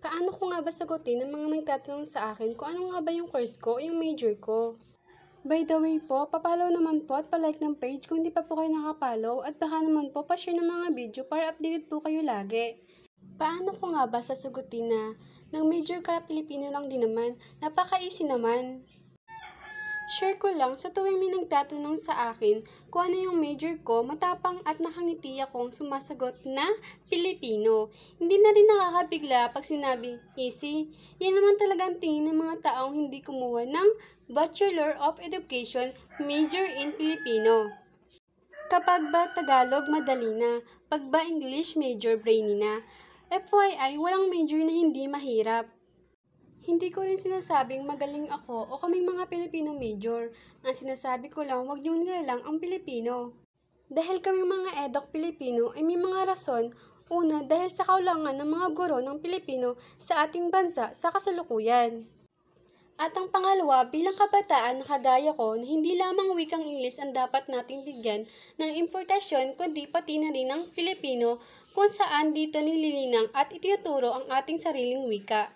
Paano ko nga ba sagutin ang mga nagtatanong sa akin kung ano nga ba yung course ko o yung major ko? By the way po, papalaw naman po at palike ng page kung di pa po kayo nakapollow at baka naman po pa-share ng mga video para updated po kayo lagi. Paano ko nga ba sasagutin na ng major ka Pilipino lang din naman? Napaka-easy naman. Share ko lang sa tuwing may nagtatanong sa akin kung ano yung major ko, matapang at nakangiti akong sumasagot na Pilipino. Hindi na rin nakakabigla pag sinabi, easy. Yan naman talaga ang tingin ng mga taong hindi kumuha ng Bachelor of Education major in Filipino. Kapag ba Tagalog, madali na. Pag ba English, major brainy na. FYI, walang major na hindi mahirap. Hindi ko rin sinasabing magaling ako o kaming mga Pilipino major. Ang sinasabi ko lang, huwag niyong nilalang ang Pilipino. Dahil kaming mga edok Pilipino ay may mga rason. Una, dahil sa kaulangan ng mga guro ng Pilipino sa ating bansa sa kasalukuyan. At ang pangalawa, bilang kabataan na kagaya ko na hindi lamang wikang Ingles ang dapat nating bigyan ng importasyon kundi pati na rin ng Pilipino kung saan dito nililinang at itinuturo ang ating sariling wika.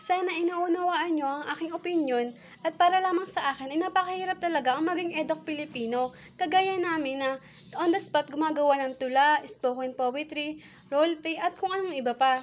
Sana inaunawaan nyo ang aking opinyon at para lamang sa akin ay napakahirap talaga ang maging edok Pilipino. Kagaya namin na on the spot gumagawa ng tula, spoken poetry, roleplay at kung anong iba pa.